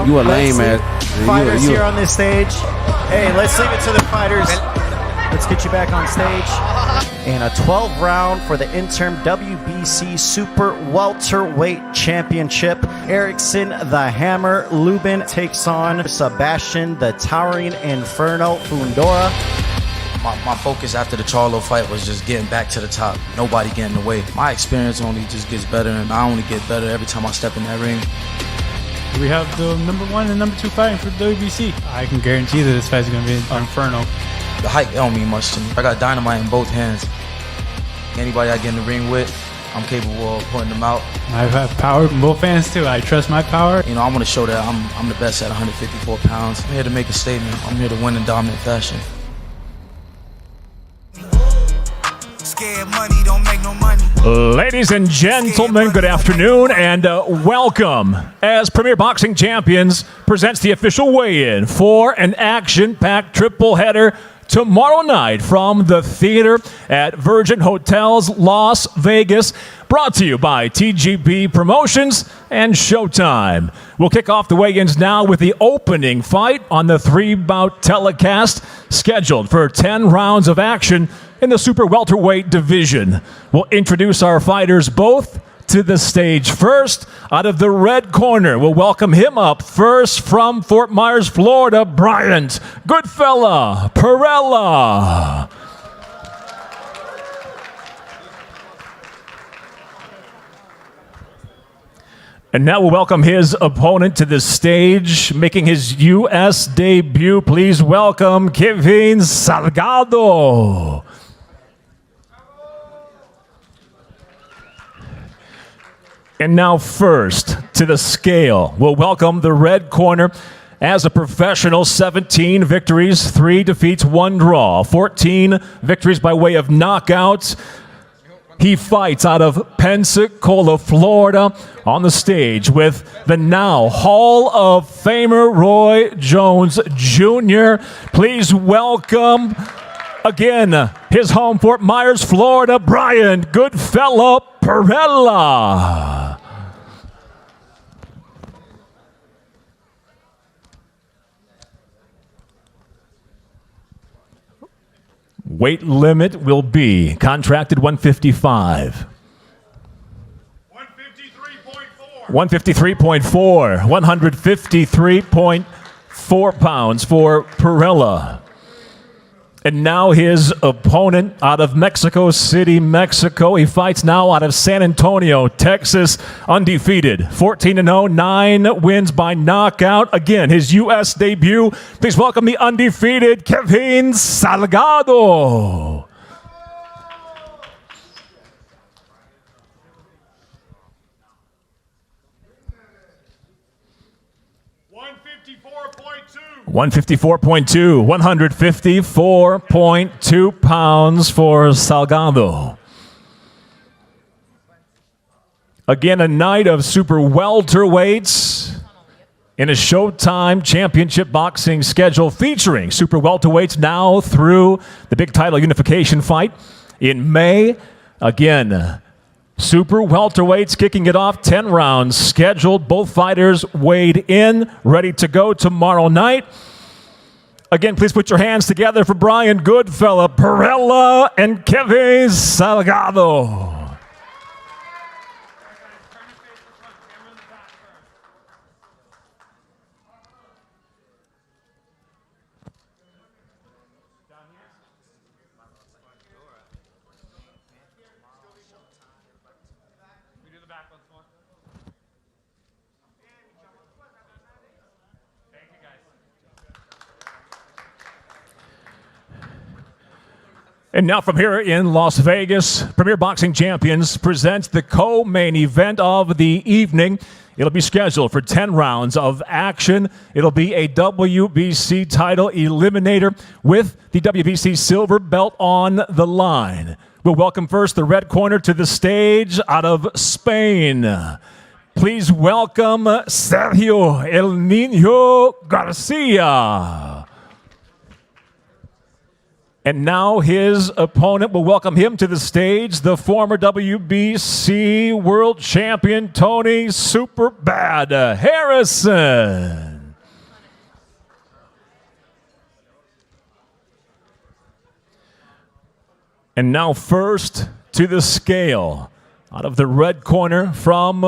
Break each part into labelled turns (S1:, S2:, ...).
S1: You a lame man.
S2: Fighters here on this stage. Hey, let's leave it to the fighters. Let's get you back on stage. And a 12 round for the interim WBC Super Welterweight Championship. Erickson the Hammer Lubin takes on Sebastian the Towering Inferno Fundora.
S3: My focus after the Charlo fight was just getting back to the top. Nobody getting away. My experience only just gets better, and I only get better every time I step in that ring.
S4: We have the #1 and #2 fighting for WBC. I can guarantee that this fight's going to be an inferno.
S3: The height don't mean much to me. I got dynamite in both hands. Anybody I get in the ring with, I'm capable of putting them out.
S4: I have power in both hands too. I trust my power.
S3: You know, I want to show that I'm the best at 154 pounds. I'm here to make a statement. I'm here to win in dominant fashion.
S5: Money don't make no money.
S6: Ladies and gentlemen, good afternoon and welcome as Premier Boxing Champions presents the official weigh-in for an action-packed triple header tomorrow night from the theater at Virgin Hotels, Las Vegas. Brought to you by TGB Promotions and Showtime. We'll kick off the weigh-ins now with the opening fight on the 3-bout telecast, scheduled for 10 rounds of action in the super welterweight division. We'll introduce our fighters both to the stage. First, out of the red corner, we'll welcome him up first from Fort Myers, Florida, Bryant Goodfella Perella. And now we'll welcome his opponent to the stage, making his U.S. debut. Please welcome Kevin Salgado. And now first to the scale, we'll welcome the red corner. As a professional, 17 victories, 3 defeats, 1 draw, 14 victories by way of knockouts. He fights out of Pensacola, Florida, on the stage with the now Hall of Famer Roy Jones Jr. Please welcome, again, his home, Fort Myers, Florida, Brian Goodfella Perella. Weight limit will be contracted 155. 153.4. 153.4 pounds for Perella. And now his opponent out of Mexico City, Mexico. He fights now out of San Antonio, Texas, undefeated. 14-0, 9 wins by knockout. Again, his U.S. debut. Please welcome the undefeated Kevin Salgado. $154.2 pounds for Salgado. Again, a night of super welterweights in a Showtime Championship boxing schedule featuring super welterweights now through the big title unification fight in May. Again, super welterweights kicking it off, 10 rounds scheduled. Both fighters weighed in, ready to go tomorrow night. Again, please put your hands together for Brian Goodfella Perella and Kevin Salgado. And now from here in Las Vegas, Premier Boxing Champions presents the co-main event of the evening. It'll be scheduled for 10 rounds of action. It'll be a WBC title eliminator with the WBC silver belt on the line. We'll welcome first the red corner to the stage out of Spain. Please welcome Sergio El Niño Garcia. And now his opponent, will welcome him to the stage, the former WBC world champion, Tony Superbad Harrison. And now first to the scale. Out of the red corner from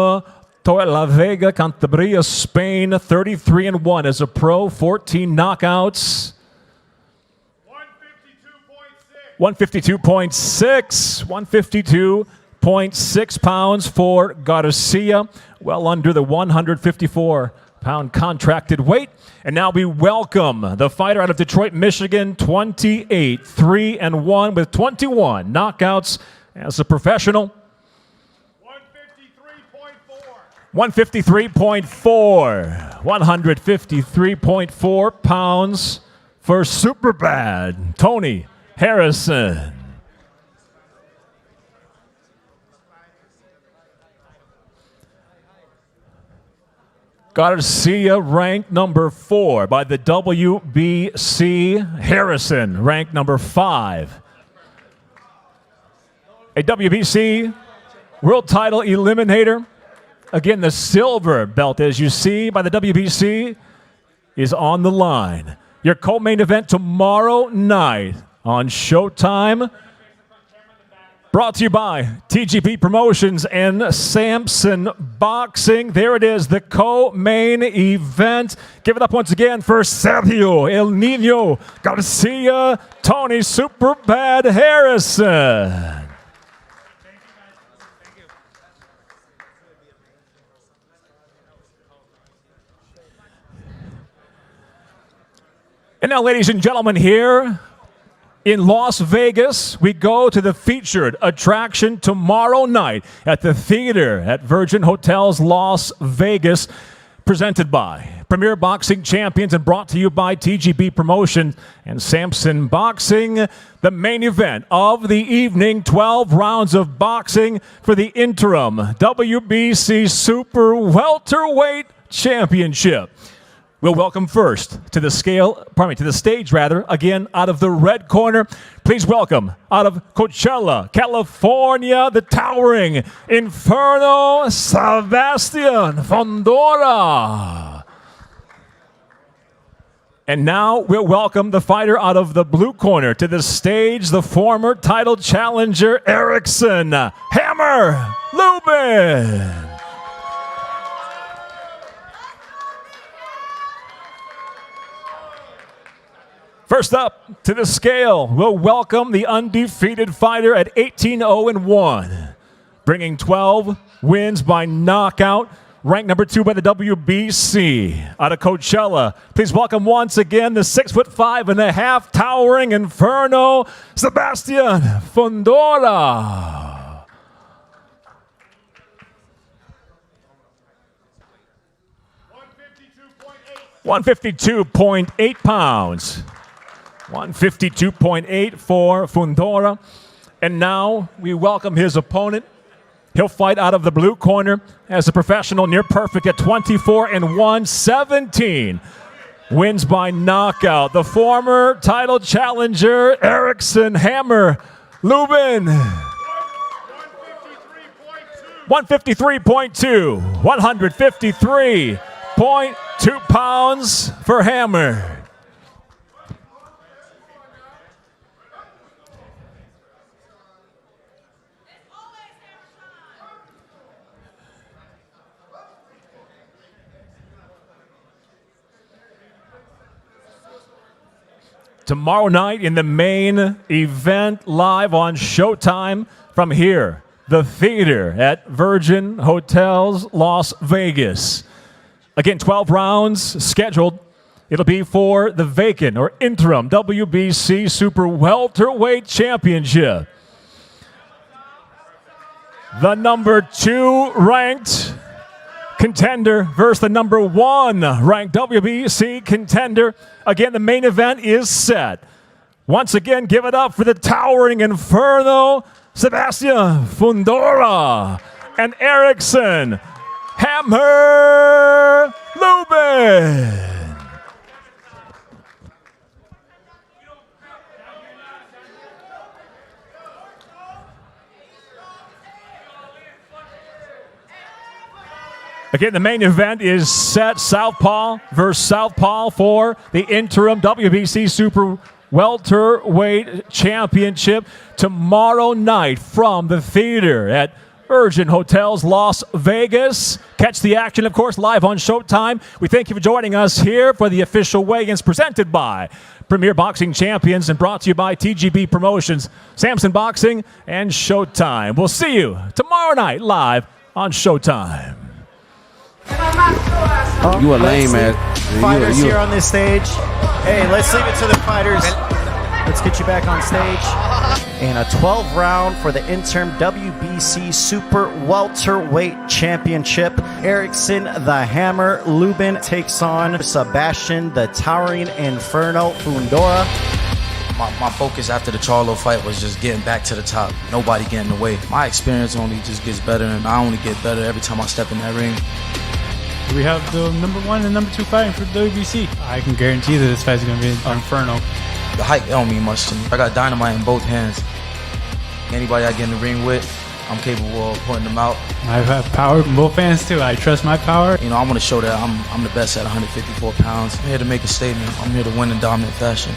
S6: Torrelavega, Cantabria, Spain, 33-1 as a pro, 14 knockouts. 152.6 pounds for Garcia, well under the 154-pound contracted weight. And now we welcome the fighter out of Detroit, Michigan, 28-3-1 with 21 knockouts as a professional. 153.4 pounds for Superbad Tony Harrison. Garcia ranked number 4 by the WBC. Harrison ranked number 5. A WBC world title eliminator. Again, the silver belt, as you see, by the WBC is on the line. Your co-main event tomorrow night on Showtime. Brought to you by TGP Promotions and Samson Boxing. There it is, the co-main event. Give it up once again for Sergio El Nino Garcia, Tony Superbad Harrison. And now, ladies and gentlemen, here in Las Vegas, we go to the featured attraction tomorrow night at the theater at Virgin Hotels Las Vegas, presented by Premier Boxing Champions and brought to you by TGB Promotion and Samson Boxing. The main event of the evening, 12 rounds of boxing for the interim WBC Super Welterweight Championship. We'll welcome first to the stage, again, out of the red corner. Please welcome, out of Coachella, California, the towering Inferno, Sebastian Fundora. And now we'll welcome the fighter out of the blue corner to the stage, the former title challenger, Erickson Hammer Lubin. First up to the scale, we'll welcome the undefeated fighter at 18-0-1, bringing 12 wins by knockout, ranked number 2 by the WBC. Out of Coachella, please welcome once again the 6'5.5" towering Inferno, Sebastian Fundora. 152.8 pounds. 152.8 for Fundora. And now we welcome his opponent. He'll fight out of the blue corner as a professional, near perfect at 24-1, 17 wins by knockout. The former title challenger, Erickson Hammer Lubin. 153.2. 153.2 pounds for Hammer. Tomorrow night in the main event, live on Showtime from here, the theater at Virgin Hotels Las Vegas. Again, 12 rounds scheduled. It'll be for the vacant or interim WBC Super Welterweight Championship. The number 2 ranked contender versus the number 1 ranked WBC contender. Again, the main event is set. Once again, give it up for the towering Inferno, Sebastian Fundora, and Erickson Hammer Lubin. Again, the main event is set Southpaw versus Southpaw for the interim WBC Super Welterweight Championship tomorrow night from the theater at Urgent Hotels, Las Vegas. Catch the action, of course, live on Showtime. We thank you for joining us here for the official weigh-ins presented by Premier Boxing Champions and brought to you by TGB Promotions, Samson Boxing, and Showtime. We'll see you tomorrow night live on Showtime.
S1: You a lame man.
S2: Fighters here on this stage. Hey, let's leave it to the fighters. Let's get you back on stage. And a 12-round for the interim WBC Super Welterweight Championship. Erickson the Hammer Lubin takes on Sebastian the Towering Inferno Fundora.
S3: My focus after the Charlo fight was just getting back to the top. Nobody getting in the way. My experience only just gets better, and I only get better every time I step in that ring.
S4: We have the number 1 and number 2 fighting for the WBC. I can guarantee that this fight's going to be an inferno.
S3: The height don't mean much to me. I got dynamite in both hands. Anybody I get in the ring with, I'm capable of putting them out.
S4: I have power in both hands too. I trust my power.
S3: You know, I want to show that I'm the best at 154 pounds. I'm here to make a statement. I'm here to win in dominant fashion.